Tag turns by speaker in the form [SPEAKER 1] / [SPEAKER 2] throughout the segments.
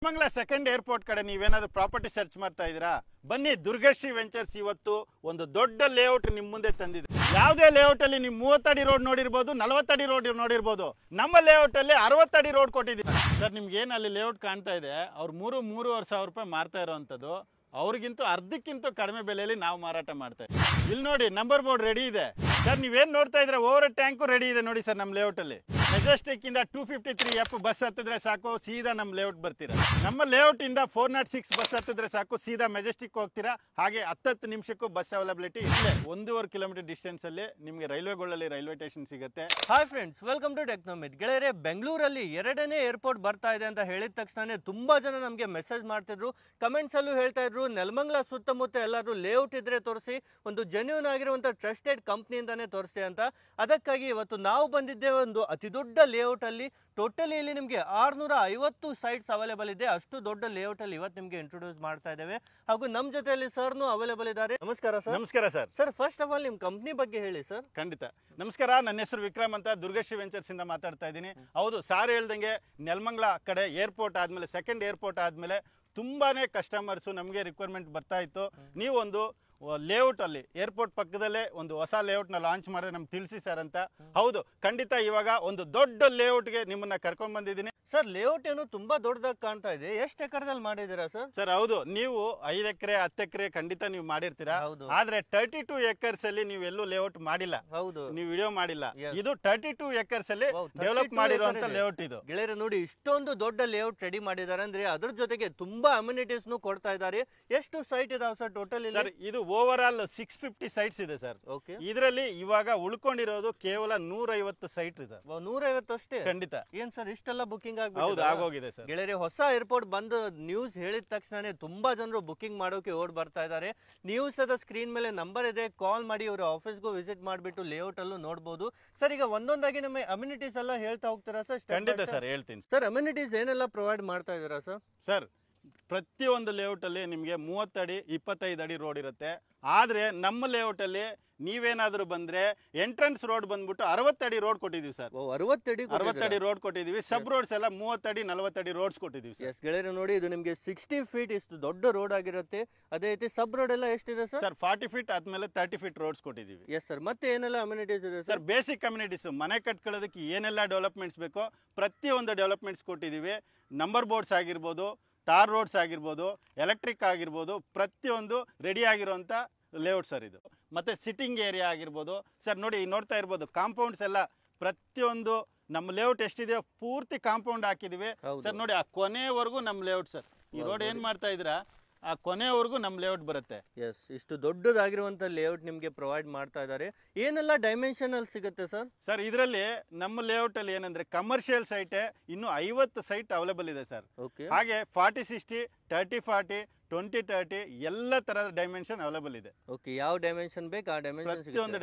[SPEAKER 1] ಮಂಗಲ second airport ಕಡೆ ನೀವೇನಾದ್ರೂ ಪ್ರಾಪರ್ಟಿ ಸರ್ಚ್ ಮಾಡ್ತಾ ಇದ್ದೀರಾ? ಬನ್ನಿ, ದುರ್ಗಶ್ರೀ ವೆಂಚರ್ಸ್ ಇವತ್ತು ಒಂದು ದೊಡ್ಡ ಲೇಔಟ್ ನಿಮ್ ಮುಂದೆ ತಂದಿದೆ. ಯಾವುದೇ ಲೇಔಟ್ ಅಲ್ಲಿ ನೀವು 30 ಅಡಿ ರೋಡ್ ನೋಡಿರ್ಬೋದು, 40 ಅಡಿ ರೋಡ್ ನೋಡಿರ್ಬೋದು. ನಮ್ಮ ಲೇಔಟ್ ಅಲ್ಲಿ 60 ಅಡಿ ರೋಡ್ ಕೊಟ್ಟಿದ್ದೀವಿ ಸರ್. ನಿಮ್ಗೆ ಏನ್ ಅಲ್ಲಿ ಲೇಔಟ್ ಕಾಣ್ತಾ ಇದೆ, ಅವ್ರು 3-3.5 ಸಾವಿರ ರೂಪಾಯಿ ಮಾರ್ತಾ ಇರೋವಂಥದ್ದು. ಅವ್ರಿಗಿಂತ ಅರ್ಧಕ್ಕಿಂತ ಕಡಿಮೆ ಬೆಲೆಯಲ್ಲಿ ನಾವು ಮಾರಾಟ ಮಾಡ್ತಾ ಇದ್ದೀವಿ. ಇಲ್ಲಿ ನೋಡಿ, ನಂಬರ್ ಬೋರ್ಡ್ ರೆಡಿ ಇದೆ ಸರ್. ನೀವೇನ್ ನೋಡ್ತಾ ಇದ್ರೆ ಓವರ್ ಟ್ಯಾಂಕು ರೆಡಿ ಇದೆ ನೋಡಿ ಸರ್. ನಮ್ಮ ಲೇಔಟ್ ಅಲ್ಲಿ ಮೆಜೆಸ್ಟಿಕ್ ಇಂದ 253F ಬಸ್ ಹತ್ತಿದ್ರೆ ಸಾಕು, ಸೀದಾ ನಮ್ಮ ಲೇಔಟ್ ಬರ್ತೀರಾ. ನಮ್ಮ ಲೇಔಟ್ ಇಂದ 406 ಬಸ್ ಹತ್ತಿದ್ರೆ ಸಾಕು, ಸೀದಾ ಮೆಜೆಸ್ಟಿಕ್ ಹೋಗ್ತೀರಾ. ಹಾಗೆ 10 ನಿಮಿಷಕ್ಕೂ ಬಸ್ ಅವೈಲಬಿಲಿಟಿ ಇದೆ. 1.5 ಕಿಲೋಮೀಟರ್ ಡಿಸ್ಟೆನ್ಸ್ ಅಲ್ಲಿ ನಿಮಗೆ ರೈಲ್ವೆಗಳಲ್ಲಿ ರೈಲ್ವೆ ಸ್ಟೇಷನ್ ಸಿಗುತ್ತೆ.
[SPEAKER 2] Hi friends, welcome to ಟೆಕ್ನೋಮಿತ್. ಗೆಳೆಯರೆ, ಬೆಂಗಳೂರಲ್ಲಿ 2ನೇ ಏರ್ಪೋರ್ಟ್ ಬರ್ತಾ ಇದೆ ಅಂತ ಹೇಳಿದ ತಕ್ಷಣ ತುಂಬಾ ಜನ ನಮಗೆ ಮೆಸೇಜ್ ಮಾಡ್ತಿದ್ರು, ಕಮೆಂಟ್ಸ್ ಅಲ್ಲೂ ಹೇಳ್ತಾ ಇದ್ರು, ನೆಲಮಂಗಲ ಸುತ್ತಮುತ್ತ ಎಲ್ಲರೂ ಲೇಔಟ್ ಇದ್ರೆ ತೋರಿಸಿ, ಒಂದು ಜೆನ್ಯೂನ್ ಆಗಿರುವಂತ ಟ್ರಸ್ಟೆಡ್ ಕಂಪ್ನಿಯಿಂದಾನೇ ತೋರಿಸಿ ಅಂತ. ಅದಕ್ಕಾಗಿ ಇವತ್ತು ನಾವು ಬಂದಿದ್ದೇವೆ ಒಂದು ಅತಿ ದೊಡ್ಡ ಲೇಔಟ್ ಅಲ್ಲಿ. ಟೋಟಲಿ ಇಲ್ಲಿ ನಿಮಗೆ 650 ಸೈಟ್ಸ್ ಅವೈಲೇಬಲ್ ಇದೆ. ಅಷ್ಟು ದೊಡ್ಡ ಲೇಔಟ್ ಅಲ್ಲಿ ಇವತ್ತು ನಿಮಗೆ ಇಂಟ್ರೊಡ್ಯೂಸ್ ಮಾಡ್ತಾ ಇದ್ದೇವೆ. ಹಾಗೂ ನಮ್ಮ ಜೊತೆಯಲ್ಲಿ ಸರ್ನು ಅವೈಲೇಬಲ್ ಇದ್ದಾರೆ. ನಮಸ್ಕಾರ ಸರ್.
[SPEAKER 1] ನಮಸ್ಕಾರ sir.
[SPEAKER 2] Sir, first of all ನಿಮ್ ಕಂಪ್ನಿ ಬಗ್ಗೆ ಹೇಳಿ ಸರ್.
[SPEAKER 1] ಖಂಡಿತ. ನಮಸ್ಕಾರ, ನನ್ನ ಹೆಸರು ವಿಕ್ರಮ್ ಅಂತ, ದುರ್ಗಶ್ರೀ ವೆಂಚರ್ಸ್ ಇಂದ ಮಾತಾಡ್ತಾ ಇದ್ದೀನಿ. ಹೌದು, ಸಾರ್ ಹೇಳ್ದಂಗೆ ನೆಲಮಂಗಲ ಕಡೆ ಏರ್ಪೋರ್ಟ್ ಆದ್ಮೇಲೆ, ಸೆಕೆಂಡ್ ಏರ್ಪೋರ್ಟ್ ಆದ್ಮೇಲೆ ತುಂಬಾನೇ ಕಸ್ಟಮರ್ಸ್ ನಮಗೆ ರಿಕ್ವೈರ್ಮೆಂಟ್ ಬರ್ತಾ ಇತ್ತು. ನೀವೊಂದು ಲೇಔಟ್ ಅಲ್ಲಿ ಏರ್ಪೋರ್ಟ್ ಪಕ್ಕದಲ್ಲೇ ಒಂದು ಹೊಸ ಲೇಔಟ್ ನ ಲಾಂಚ್ ಮಾಡಿದ್ರೆ ನಮ್ಗೆ ತಿಳಿಸಿ ಸರ್ ಅಂತ. ಹೌದು, ಖಂಡಿತ ಇವಾಗ ಒಂದು ದೊಡ್ಡ ಲೇಔಟ್ಗೆ ನಿಮ್ಮನ್ನ ಕರ್ಕೊಂಡ್ ಬಂದಿದ್ದೀನಿ
[SPEAKER 2] ಸರ್. ಲೇಔಟ್ ಏನು ತುಂಬಾ ದೊಡ್ಡದಾಗಿ ಕಾಣ್ತಾ ಇದೆ. ಎಷ್ಟು ಎಕರೆದಲ್ಲಿ ಮಾಡಿದೀರಾ ಸರ್?
[SPEAKER 1] ಸರ್ ಹೌದು, ನೀವು 5 ಎಕರೆ 10 ಎಕರೆ ಖಂಡಿತ ನೀವು ಮಾಡಿರ್ತೀರಾ. ಆದ್ರೆ 32 ಎಕರ್ಸ್ ಅಲ್ಲಿ ನೀವು ಎಲ್ಲೂ ಲೇಔಟ್ ಮಾಡಿಲ್ಲ.
[SPEAKER 2] ಹೌದು,
[SPEAKER 1] ನೀವು ವಿಡಿಯೋ ಮಾಡಿಲ್ಲ. ಇದು 32 ಎಕರ್ಸ್ ಅಲ್ಲಿ ಡೆವಲಪ್ ಮಾಡಿರುವಂತ ಲೇಔಟ್ ಇದು.
[SPEAKER 2] ಗೆಳೆಯರೆ ನೋಡಿ, ಇಷ್ಟೊಂದು ದೊಡ್ಡ ಲೇಔಟ್ ರೆಡಿ ಮಾಡಿದ್ದಾರೆ ಅಂದ್ರೆ ಅದ್ರ ಜೊತೆಗೆ ತುಂಬಾ ಅಮ್ಯುನಿಟೀಸ್ ಕೊಡ್ತಾ ಇದ್ದಾರೆ. ಎಷ್ಟು ಸೈಟ್ ಇದಾವೆ ಸರ್ ಟೋಟಲ್?
[SPEAKER 1] ಸರ್, ಇದು ಓವರ್ ಆಲ್ 650 ಸೈಟ್ಸ್ ಇದೆ ಸರ್. ಇದರಲ್ಲಿ ಇವಾಗ ಉಳ್ಕೊಂಡಿರೋದು ಕೇವಲ 150 ಸೈಟ್ ಇದೆ.
[SPEAKER 2] 150 ಅಷ್ಟೇ?
[SPEAKER 1] ಖಂಡಿತ.
[SPEAKER 2] ಏನ್ ಸರ್, ಇಷ್ಟೆಲ್ಲ ಬುಕಿಂಗ್
[SPEAKER 1] ಆಗೋಗಿದೆ ಸರ್.
[SPEAKER 2] ಗೆಳೆಯರೆ, ಹೊಸ ಏರ್ಪೋರ್ಟ್ ಬಂದು ನ್ಯೂಸ್ ಹೇಳಿದ ತಕ್ಷಣ ತುಂಬಾ ಜನರು ಬುಕಿಂಗ್ ಮಾಡೋಕೆ ಓಡ್ ಬರ್ತಾ ಇದ್ದಾರೆ. ನ್ಯೂಸ್ ಅದ ಸ್ಕ್ರೀನ್ ಮೇಲೆ ನಂಬರ್ ಇದೆ, ಕಾಲ್ ಮಾಡಿ ಇವ್ರ ಆಫೀಸ್ಗೂ ವಿಸಿಟ್ ಮಾಡಿಬಿಟ್ಟು ಲೇಔಟ್ ಅಲ್ಲೂ ನೋಡಬಹುದು. ಸರ್, ಈಗ ಒಂದೊಂದಾಗಿ ನಮ್ಮ ಅಮ್ಯುನಿಟೀಸ್ ಎಲ್ಲ ಹೇಳ್ತಾ ಹೋಗ್ತಾರಾ ಸರ್?
[SPEAKER 1] ಖಂಡಿತ ಸರ್, ಹೇಳ್ತೀನಿ
[SPEAKER 2] ಸರ್. ಅಮ್ಯುನಿಟೀಸ್ ಏನೆಲ್ಲ ಪ್ರೊವೈಡ್ ಮಾಡ್ತಾ ಇದ್ದೀರಾ ಸರ್?
[SPEAKER 1] ಸರ್, ಪ್ರತಿಯೊಂದು ಲೇಔಟ್ ಅಲ್ಲಿ ನಿಮಗೆ 30 ಅಡಿ 25 ಅಡಿ ರೋಡ್ ಇರುತ್ತೆ. ಆದ್ರೆ ನಮ್ಮ ಲೇಔಟ್ ಅಲ್ಲಿ ನೀವೇನಾದ್ರೂ ಬಂದ್ರೆ ಎಂಟ್ರೆನ್ಸ್ ರೋಡ್ ಬಂದ್ಬಿಟ್ಟು 60 ಅಡಿ ರೋಡ್ ಕೊಟ್ಟಿದೀವಿ ಸರ್. 60 ಅಡಿ ರೋಡ್ ಕೊಟ್ಟಿದೀವಿ. ಸಬ್ ರೋಡ್ಸ್ ಎಲ್ಲ 30 ಅಡಿ 40 ಅಡಿ ರೋಡ್ಸ್ ಕೊಟ್ಟಿದೀವಿ ಸರ್.
[SPEAKER 2] ಗೆಳೆಯರೆ ನೋಡಿ, ಇದು ನಿಮಗೆ 60 ಫೀಟ್ ಇಷ್ಟು ದೊಡ್ಡ ರೋಡ್ ಆಗಿರುತ್ತೆ. ಅದೇ ರೀತಿ ಸಬ್ ರೋಡ್ ಎಲ್ಲ ಎಷ್ಟಿದೆ ಸರ್?
[SPEAKER 1] ಸರ್ 40 ಫೀಟ್ ಆದ್ಮೇಲೆ 30 ಫೀಟ್ ರೋಡ್ಸ್ ಕೊಟ್ಟಿದೀವಿ.
[SPEAKER 2] Yes sir. ಮತ್ತೆ ಏನೆಲ್ಲ ಅಮ್ಯುನಿಟೀಸ್ ಇದೆ
[SPEAKER 1] ಸರ್? ಬೇಸಿಕ್ ಕಮ್ಯುನಿಟೀಸ್, ಮನೆ ಕಟ್ಕೊಳ್ಳೋದಕ್ಕೆ ಏನೆಲ್ಲ ಡೆವಲಪ್ಮೆಂಟ್ಸ್ ಬೇಕೋ ಪ್ರತಿಯೊಂದು ಡೆವಲಪ್ಮೆಂಟ್ಸ್ ಕೊಟ್ಟಿದೀವಿ. ನಂಬರ್ ಬೋರ್ಡ್ಸ್ ಆಗಿರ್ಬೋದು, ಟಾರ್ ರೋಡ್ಸ್ ಆಗಿರ್ಬೋದು, ಎಲೆಕ್ಟ್ರಿಕ್ ಆಗಿರ್ಬೋದು, ಪ್ರತಿಯೊಂದು ರೆಡಿ ಆಗಿರುವಂತ ಲೇಔಟ್ ಸರ್ ಇದು. ಮತ್ತೆ ಸಿಟ್ಟಿಂಗ್ ಏರಿಯಾ ಆಗಿರ್ಬೋದು ಸರ್. ನೋಡಿ, ನೋಡ್ತಾ ಇರ್ಬೋದು, ಕಾಂಪೌಂಡ್ಸ್ ಎಲ್ಲ ಪ್ರತಿಯೊಂದು ನಮ್ಮ ಲೇಔಟ್ ಎಷ್ಟಿದೆಯೋ ಪೂರ್ತಿ ಕಾಂಪೌಂಡ್ ಹಾಕಿದೀವಿ ಸರ್. ನೋಡಿ, ಆ ಕೊನೆವರೆಗೂ ನಮ್ಮ ಲೇಔಟ್ ಸರ್. ಈ ರೋಡ್ ಏನ್ ಮಾಡ್ತಾ ಇದ್ದೀರಾ, ಆ ಕೊನೆವರೆಗೂ ನಮ್ಮ ಲೇಔಟ್ ಬರುತ್ತೆ.
[SPEAKER 2] ಎಸ್, ಇಷ್ಟು ದೊಡ್ಡದಾಗಿರುವಂತ ಲೇಔಟ್ ನಿಮ್ಗೆ ಪ್ರೊವೈಡ್ ಮಾಡ್ತಾ ಇದ್ದಾರೆ. ಏನೆಲ್ಲ ಡೈಮೆನ್ಷನ್ ಅಲ್ಲಿ ಸಿಗುತ್ತೆ ಸರ್?
[SPEAKER 1] ಸರ್, ಇದರಲ್ಲಿ ನಮ್ಮ ಲೇಔಟ್ ಅಲ್ಲಿ ಏನಂದ್ರೆ ಕಮರ್ಷಿಯಲ್ ಸೈಟ್ ಇನ್ನು 50 ಸೈಟ್ ಅವೈಲೇಬಲ್ ಇದೆ ಸರ್. ಹಾಗೆ 40-60, 30-40, 20-30 ಎಲ್ಲ ತರದ ಡೈಮೆನ್ಷನ್ ಅವೈಲೇಬಲ್ ಇದೆ.
[SPEAKER 2] ಓಕೆ, ಯಾವ ಡೈಮೆನ್ಷನ್ ಬೇಕು ಆ ಡೈಮೆನ್ಷನ್
[SPEAKER 1] ಪ್ರತಿಯೊಂದು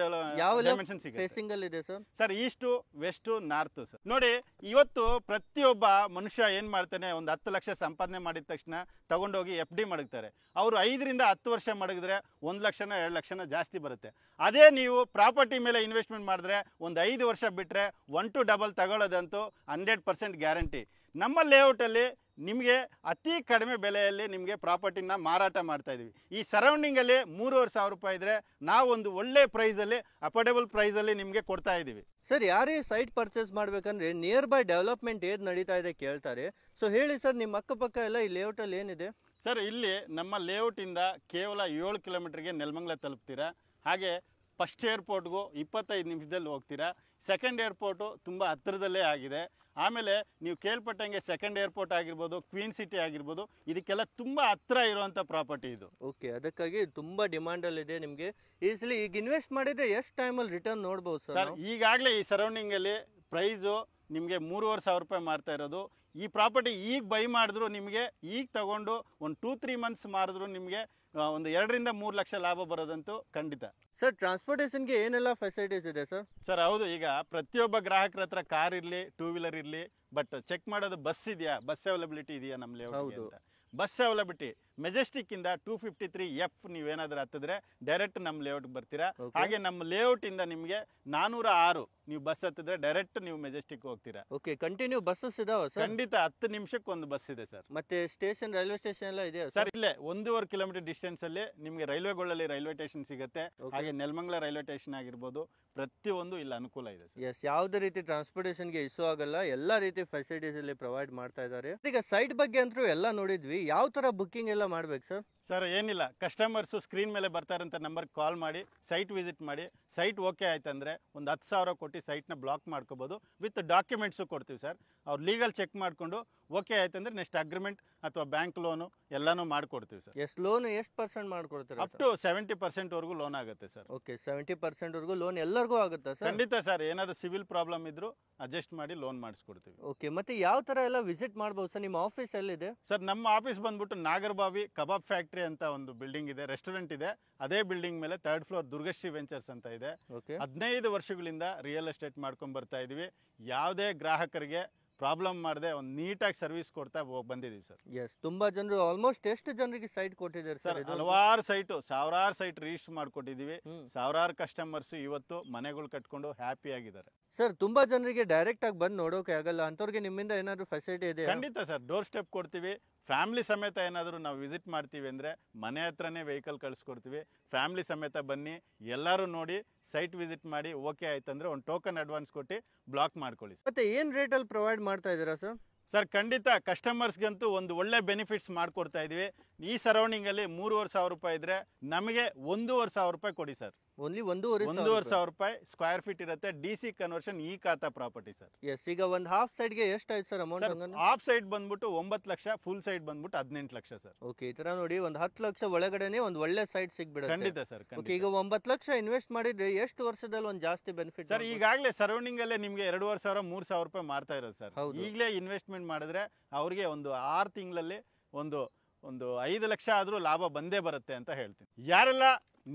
[SPEAKER 2] ಡೈಮೆನ್ಷನ್ ಸಿಗುತ್ತೆ. ಫೇಸಿಂಗ್ ಅಲ್ಲಿ ಇದೆ sir?
[SPEAKER 1] Sir, east, west, north sir. ನೋಡಿ, ಇವತ್ತು ಪ್ರತಿಯೊಬ್ಬ ಮನುಷ್ಯ ಏನ್ ಮಾಡ್ತಾನೆ, ಒಂದು 10 ಲಕ್ಷ ಸಂಪಾದನೆ ಮಾಡಿದ ತಕ್ಷಣ ತಗೊಂಡೋಗಿ FD ಮಡಗ್ತಾರೆ. ಅವರು 5 ರಿಂದ 10 ವರ್ಷ ಮಡಗಿದ್ರೆ 1 ಲಕ್ಷನ 2 ಲಕ್ಷನ ಜಾಸ್ತಿ ಬರುತ್ತೆ. ಅದೇ ನೀವು ಪ್ರಾಪರ್ಟಿ ಮೇಲೆ ಇನ್ವೆಸ್ಟ್ಮೆಂಟ್ ಮಾಡಿದ್ರೆ ಒಂದು 5 ವರ್ಷ ಬಿಟ್ರೆ 1 to double ತಗೊಳ್ಳೋದಂತೂ 100% ಗ್ಯಾರಂಟಿ. ನಮ್ಮ ಲೇಔಟ್ ಅಲ್ಲಿ ನಿಮಗೆ ಅತಿ ಕಡಿಮೆ ಬೆಲೆಯಲ್ಲಿ ನಿಮಗೆ ಪ್ರಾಪರ್ಟಿನ ಮಾರಾಟ ಮಾಡ್ತಾ ಇದೀವಿ. ಈ ಸರೌಂಡಿಂಗ್ ಅಲ್ಲಿ 3,500 ಸಾವಿರ ರೂಪಾಯಿ ಇದ್ರೆ ನಾವು ಒಂದು ಒಳ್ಳೆ ಪ್ರೈಸ್ ಅಲ್ಲಿ, ಅಫೋರ್ಡೆಬಲ್ ಪ್ರೈಸ್ ಅಲ್ಲಿ ನಿಮಗೆ ಕೊಡ್ತಾ ಇದೀವಿ.
[SPEAKER 2] ಸರ್, ಯಾರೇ ಸೈಟ್ ಪರ್ಚೇಸ್ ಮಾಡ್ಬೇಕಂದ್ರೆ ನಿಯರ್ ಬೈ ಡೆವಲಪ್ಮೆಂಟ್ ಏನ್ ನಡೀತಾ ಇದೆ ಕೇಳ್ತಾರೆ. ಸೊ ಹೇಳಿ ಸರ್, ನಿಮ್ಮ ಅಕ್ಕಪಕ್ಕ ಎಲ್ಲ ಈ ಲೇಔಟ್ ಅಲ್ಲಿ ಏನಿದೆ?
[SPEAKER 1] ಸರ್, ಇಲ್ಲಿ ನಮ್ಮ ಲೇಔಟ್ ಇಂದ ಕೇವಲ 7 ಕಿಲೋಮೀಟರ್ಗೆ ನೆಲಮಂಗಲ ತಲುಪ್ತೀರಾ. ಹಾಗೆ ಫಸ್ಟ್ ಏರ್ಪೋರ್ಟ್ಗೂ 25 ನಿಮಿಷದಲ್ಲಿ ಹೋಗ್ತೀರಾ. ಸೆಕೆಂಡ್ ಏರ್ಪೋರ್ಟು ತುಂಬ ಹತ್ತಿರದಲ್ಲೇ ಆಗಿದೆ. ಆಮೇಲೆ ನೀವು ಕೇಳ್ಪಟ್ಟಂಗೆ ಸೆಕೆಂಡ್ ಏರ್ಪೋರ್ಟ್ ಆಗಿರ್ಬೋದು, ಕ್ವೀನ್ ಸಿಟಿ ಆಗಿರ್ಬೋದು, ಇದಕ್ಕೆಲ್ಲ ತುಂಬ ಹತ್ತಿರ ಇರುವಂಥ ಪ್ರಾಪರ್ಟಿ ಇದು.
[SPEAKER 2] ಓಕೆ, ಅದಕ್ಕಾಗಿ ತುಂಬ ಡಿಮಾಂಡಲ್ಲಿ ಇದೆ ನಿಮಗೆ. ಈಸಿಲಿ ಈಗ ಇನ್ವೆಸ್ಟ್ ಮಾಡಿದರೆ ಎಷ್ಟು ಟೈಮಲ್ಲಿ ರಿಟರ್ನ್ ನೋಡ್ಬೋದು ಸರ್?
[SPEAKER 1] ಈಗಾಗಲೇ ಈ ಸರೌಂಡಿಂಗಲ್ಲಿ ಪ್ರೈಸು ನಿಮಗೆ 3,500 ಸಾವಿರ ರೂಪಾಯಿ ಮಾಡ್ತಾ ಇರೋದು. ಈ ಪ್ರಾಪರ್ಟಿ ಈಗ ಬೈ ಮಾಡಿದ್ರು ನಿಮಗೆ, ಈಗ ತಗೊಂಡು ಒಂದು 2-3 ಮಂತ್ಸ್ ಮಾರಿದ್ರು ನಿಮಗೆ ಒಂದು 2 ರಿಂದ 3 ಲಕ್ಷ ಲಾಭ ಬರೋದಂತೂ ಖಂಡಿತ.
[SPEAKER 2] ಸರ್, ಟ್ರಾನ್ಸ್ಪೋರ್ಟೇಷನ್ಗೆ ಏನೆಲ್ಲ ಫೆಸಿಲಿಟೀಸ್ ಇದೆ ಸರ್?
[SPEAKER 1] ಸರ್ ಹೌದು, ಈಗ ಪ್ರತಿಯೊಬ್ಬ ಗ್ರಾಹಕರ ಹತ್ರ ಕಾರ್ ಇರಲಿ, 2 ವೀಲರ್ ಇರಲಿ, ಬಟ್ ಚೆಕ್ ಮಾಡೋದು ಬಸ್ ಇದೆಯಾ, ಬಸ್ ಅವೈಲಬಿಲಿಟಿ ಇದೆಯಾ ನಮ್ಮ ಲೇಔಟ್ ಅಂತ. ಬಸ್ ಅವೈಲಬಿಲಿಟಿ ಮೆಜೆಸ್ಟಿಕ್ ಇಂದ 253F ನೀವೇನಾದ್ರೂ ಹತ್ತಿದ್ರೆ ಡೈರೆಕ್ಟ್ ನಮ್ಮ ಲೇಔಟ್ ಬರ್ತೀರಾ. ಹಾಗೆ ನಮ್ಮ ಲೇಔಟ್ ಇಂದ ನಿಮಗೆ 406 ನೀವು ಬಸ್ ಹತ್ತಿದ್ರೆ ಡೈರೆಕ್ಟ್ ನೀವು ಮೆಜೆಸ್ಟಿಕ್ ಹೋಗ್ತೀರಾ.
[SPEAKER 2] ಓಕೆ, ಕಂಟಿನ್ಯೂ ಬಸ್ಸಸ್ ಇದಾವ ಸರ್?
[SPEAKER 1] ಖಂಡಿತ 10 ನಿಮಿಷಕ್ಕೆ ಒಂದು ಬಸ್ ಇದೆ ಸರ್.
[SPEAKER 2] ಮತ್ತೆ ಸ್ಟೇಷನ್, ರೈಲ್ವೆ ಸ್ಟೇಷನ್ ಎಲ್ಲ ಇದೆ
[SPEAKER 1] ಸರ್? ಇಲ್ಲೇ 1.5 ಕಿಲೋಮೀಟರ್ ಡಿಸ್ಟೆನ್ಸ್ ಅಲ್ಲಿ ನಿಮಗೆ ರೈಲ್ವೆಗಳಲ್ಲಿ ರೈಲ್ವೆ ಸ್ಟೇಷನ್ ಸಿಗುತ್ತೆ. ಹಾಗೆ ನೆಲಮಂಗಲ ರೈಲ್ವೆ ಸ್ಟೇಷನ್ ಆಗಿರ್ಬೋದು, ಪ್ರತಿಯೊಂದು ಇಲ್ಲಿ ಅನುಕೂಲ ಇದೆ ಸರ್.
[SPEAKER 2] ಎಸ್, ಯಾವುದೇ ರೀತಿ ಟ್ರಾನ್ಸ್ಪೋರ್ಟೇಷನ್ಗೆ ಇಶ್ಯೂ ಆಗಲ್ಲ, ಎಲ್ಲಾ ರೀತಿ ಫೆಸಿಲಿಟೀಸ್ ಇಲ್ಲಿ ಪ್ರೊವೈಡ್ ಮಾಡ್ತಾ ಇದ್ದಾರೆ. ಈಗ ಸೈಟ್ ಬಗ್ಗೆ ಅಂತೂ ಎಲ್ಲ ನೋಡಿದ್ವಿ, ಯಾವ ತರ ಬುಕ್ಕಿಂಗ್ ಎಲ್ಲ ಮಾಡ್ಬೇಕು ಸರ್?
[SPEAKER 1] ಸರ್ ಏನಿಲ್ಲ, ಕಸ್ಟಮರ್ಸು ಸ್ಕ್ರೀನ್ ಮೇಲೆ ಬರ್ತಾರಂತ ನಂಬರ್ ಕಾಲ್ ಮಾಡಿ ಸೈಟ್ ವಿಸಿಟ್ ಮಾಡಿ. ಸೈಟ್ ಓಕೆ ಆಯ್ತಂದ್ರೆ ಒಂದು 10,000 ಕೊಟ್ಟು ಸೈಟ್ನ ಬ್ಲಾಕ್ ಮಾಡ್ಕೋಬೋದು. ವಿತ್ ಡಾಕ್ಯುಮೆಂಟ್ಸು ಕೊಡ್ತೀವಿ ಸರ್. ಅವ್ರು ಲೀಗಲ್ ಚೆಕ್ ಮಾಡಿಕೊಂಡು ಓಕೆ ಆಯ್ತಂದ್ರೆ ನೆಕ್ಸ್ಟ್ ಅಗ್ರಿಮೆಂಟ್ ಅಥವಾ ಬ್ಯಾಂಕ್ ಲೋನು ಎಲ್ಲಾನು ಮಾಡ್ಕೊಡ್ತೀವಿ ಸರ್.
[SPEAKER 2] ಎಸ್, ಲೋನ್ ಎಷ್ಟು ಪರ್ಸೆಂಟ್ ಮಾಡ್ಕೊಡ್ತಾರೆ?
[SPEAKER 1] ಅಪ್ ಟು 70% ವರೆಗೂ ಲೋನ್ ಆಗುತ್ತೆ ಸರ್.
[SPEAKER 2] ಓಕೆ, 70% ವರೆಗೂ ಲೋನ್ ಎಲ್ಲರಿಗೂ ಆಗುತ್ತಾ ಸರ್?
[SPEAKER 1] ಖಂಡಿತ ಸರ್. ಏನಾದ್ರು ಸಿವಿಲ್ ಪ್ರಾಬ್ಲಮ್ ಇದ್ರು ಅಡ್ಜಸ್ಟ್ ಮಾಡಿ ಲೋನ್ ಮಾಡಿಸ್ಕೊಡ್ತೀವಿ.
[SPEAKER 2] ಓಕೆ, ಮತ್ತೆ ಯಾವ ತರ ಎಲ್ಲ ವಿಸಿಟ್ ಮಾಡಬಹುದು ಸರ್? ನಿಮ್ಮ ಆಫೀಸ್ ಎಲ್ಲಿದೆ
[SPEAKER 1] ಸರ್? ನಮ್ಮ ಆಫೀಸ್ ಬಂದ್ಬಿಟ್ಟು ನಾಗರಬಾವಿ ಕಬಾಬ್ ಫ್ಯಾಕ್ಟ್ರಿ ಅಂತ ಒಂದು ಬಿಲ್ಡಿಂಗ್ ಇದೆ, ರೆಸ್ಟೋರೆಂಟ್ ಇದೆ. ಅದೇ ಬಿಲ್ಡಿಂಗ್ ಮೇಲೆ 3rd ಫ್ಲೋರ್ ದುರ್ಗಶ್ರೀ ವೆಂಚರ್ಸ್ ಅಂತ ಇದೆ. 15 ವರ್ಷಗಳಿಂದ ರಿಯಲ್ ಎಸ್ಟೇಟ್ ಮಾಡ್ಕೊಂಡ್ ಬರ್ತಾ ಇದೀವಿ. ಯಾವುದೇ ಗ್ರಾಹಕರಿಗೆ ಪ್ರಾಬ್ಲಮ್ ಮಾಡದೆ ಒಂದು ನೀಟಾಗಿ ಸರ್ವಿಸ್ ಕೊಡ್ತಾ ಬಂದಿದ್ದೀವಿ ಸರ್.
[SPEAKER 2] ಎಸ್, ತುಂಬಾ ಜನರು, ಆಲ್ಮೋಸ್ಟ್ ಎಷ್ಟು ಜನರಿಗೆ ಸೈಟ್ ಕೊಟ್ಟಿದ್ದಾರೆ ಸರ್?
[SPEAKER 1] ಹಲವಾರು ಸೈಟು, ಸಾವಿರಾರು ಸೈಟ್ ರಿಜಿಸ್ಟರ್ ಮಾಡ್ಕೊಟ್ಟಿದೀವಿ. ಸಾವಿರಾರು ಕಸ್ಟಮರ್ಸ್ ಇವತ್ತು ಮನೆಗಳು ಕಟ್ಕೊಂಡು ಹ್ಯಾಪಿ ಆಗಿದ್ದಾರೆ
[SPEAKER 2] ಸರ್. ತುಂಬಾ ಜನರಿಗೆ ಡೈರೆಕ್ಟ್ ಆಗಿ ಬಂದು ನೋಡೋಕೆ ಆಗಲ್ಲ, ಅಂತವ್ರಿಗೆ ನಿಮ್ಮಿಂದ ಏನಾದ್ರು ಫೆಸಿಲಿಟಿ ಇದೆ?
[SPEAKER 1] ಖಂಡಿತ ಸರ್, ಡೋರ್ ಸ್ಟೆಪ್ ಕೊಡ್ತೀವಿ. ಫ್ಯಾಮಿಲಿ ಸಮೇತ ಏನಾದರೂ ನಾವು ವಿಸಿಟ್ ಮಾಡ್ತೀವಿ ಅಂದ್ರೆ ಮನೆ ಹತ್ರನೇ ವೆಹಿಕಲ್ ಕಳಿಸ್ಕೊಡ್ತೀವಿ. ಫ್ಯಾಮಿಲಿ ಸಮೇತ ಬನ್ನಿ, ಎಲ್ಲರೂ ನೋಡಿ ಸೈಟ್ ವಿಸಿಟ್ ಮಾಡಿ. ಓಕೆ ಆಯ್ತಂದ್ರೆ ಒಂದು ಟೋಕನ್ ಅಡ್ವಾನ್ಸ್ ಕೊಟ್ಟು ಬ್ಲಾಕ್ ಮಾಡ್ಕೊಳ್ಳಿ.
[SPEAKER 2] ಮತ್ತೆ ಏನ್ ರೇಟ್ ಅಲ್ಲಿ ಪ್ರೊವೈಡ್ ಮಾಡ್ತಾ ಇದ್ದೀರಾ ಸರ್?
[SPEAKER 1] ಸರ್ ಖಂಡಿತ ಕಸ್ಟಮರ್ಸ್ಗಂತೂ ಒಂದು ಒಳ್ಳೆ ಬೆನಿಫಿಟ್ಸ್ ಮಾಡ್ಕೊಡ್ತಾ ಇದೀವಿ. ಈ ಸರೌಂಡಿಂಗ್ ಅಲ್ಲಿ 3,500 ರೂಪಾಯಿ ಇದ್ರೆ ನಮಗೆ 1,500 ರೂಪಾಯಿ ಕೊಡಿ ಸರ್.
[SPEAKER 2] ಓನ್ಲಿ 1,500
[SPEAKER 1] ರೂಪಾಯಿ ಸ್ಕ್ವೇರ್ ಫೀಟ್ ಇರುತ್ತೆ. DC ಕನ್ವರ್ಷನ್ ಈ ಖಾತಾ ಪ್ರಾಪರ್ಟಿ ಸರ್.
[SPEAKER 2] ಎಸ್, ಈಗ ಒಂದು ಹಾಫ್ ಸೈಡ್ ಗೆ ಎಷ್ಟು ಆಯ್ತು ಸರ್ ಅಮೌಂಟ್?
[SPEAKER 1] ಹಾಫ್ ಸೈಡ್ ಬಂದ್ಬಿಟ್ಟು 9 ಲಕ್ಷ, ಫುಲ್ ಸೈಡ್ ಬಂದ್ಬಿಟ್ಟು 18 ಲಕ್ಷ ಸರ್.
[SPEAKER 2] ಓಕೆ, ಈ ತರ ನೋಡಿ ಒಂದು 10 ಲಕ್ಷ ಒಳಗಡೆನೆ ಒಂದು ಒಳ್ಳೆ ಸೈಟ್ ಸಿಗ್ಬಿಡುತ್ತೆ.
[SPEAKER 1] ಖಂಡಿತ ಸರ್.
[SPEAKER 2] ಈಗ 9 ಲಕ್ಷ ಇನ್ವೆಸ್ಟ್ ಮಾಡಿದ್ರೆ ಎಷ್ಟು ವರ್ಷದಲ್ಲಿ ಒಂದು ಜಾಸ್ತಿ ಬೆನಿಫಿಟ್
[SPEAKER 1] ಸರ್? ಈಗಾಗಲೇ ಸರೌಂಡಿಂಗ್ ಅಲ್ಲೇ ನಿಮ್ಗೆ 2,500 3,000 ರೂಪಾಯಿ ಮಾರ್ತಾ ಇರೋದು ಸರ್. ಈಗಲೇ ಇನ್ವೆಸ್ಟ್ಮೆಂಟ್ ಮಾಡಿದ್ರೆ ಅವ್ರಿಗೆ ಒಂದು 6 ತಿಂಗಳಲ್ಲಿ ಒಂದು 5 ಲಕ್ಷ ಆದ್ರೂ ಲಾಭ ಬಂದೇ ಬರುತ್ತೆ ಅಂತ ಹೇಳ್ತೀನಿ. ಯಾರೆಲ್ಲ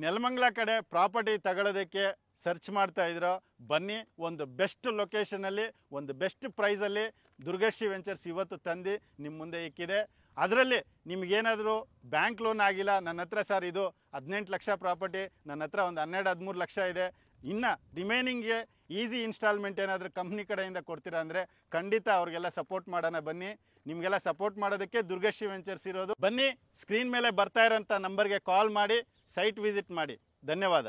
[SPEAKER 1] ನೆಲಮಂಗಲ ಕಡೆ ಪ್ರಾಪರ್ಟಿ ತಗೊಳ್ಳೋದಕ್ಕೆ ಸರ್ಚ್ ಮಾಡ್ತಾ ಇದ್ರೋ ಬನ್ನಿ. ಒಂದು ಬೆಸ್ಟ್ ಲೊಕೇಶನ್ ಅಲ್ಲಿ, ಒಂದು ಬೆಸ್ಟ್ ಪ್ರೈಸ್ ಅಲ್ಲಿ ದುರ್ಗಶ್ರೀ ವೆಂಚರ್ಸ್ ಇವತ್ತು ತಂದು ನಿಮ್ಮ ಮುಂದೆ ಇಕ್ಕಿದೆ. ಅದರಲ್ಲಿ ನಿಮ್ಗೇನಾದರೂ ಬ್ಯಾಂಕ್ ಲೋನ್ ಆಗಿಲ್ಲ, ನನ್ನ ಹತ್ರ ಸರ್ ಇದು 18 ಲಕ್ಷ ಪ್ರಾಪರ್ಟಿ, ನನ್ನ ಹತ್ರ ಒಂದು 12-13 ಲಕ್ಷ ಇದೆ, ಇನ್ನು ರಿಮೈನಿಂಗ್ಗೆ ಈಸಿ ಇನ್ಸ್ಟಾಲ್ಮೆಂಟ್ ಏನಾದರೂ ಕಂಪ್ನಿ ಕಡೆಯಿಂದ ಕೊಡ್ತೀರಾ ಅಂದರೆ ಖಂಡಿತ ಅವ್ರಿಗೆಲ್ಲ ಸಪೋರ್ಟ್ ಮಾಡೋಣ. ಬನ್ನಿ, ನಿಮಗೆಲ್ಲ ಸಪೋರ್ಟ್ ಮಾಡೋದಕ್ಕೆ ದುರ್ಗಶ್ರೀ ವೆಂಚರ್ಸ್ ಇರೋದು. ಬನ್ನಿ, ಸ್ಕ್ರೀನ್ ಮೇಲೆ ಬರ್ತಾ ಇರೋಂಥ ನಂಬರ್ಗೆ ಕಾಲ್ ಮಾಡಿ ಸೈಟ್ ವಿಸಿಟ್ ಮಾಡಿ. ಧನ್ಯವಾದ.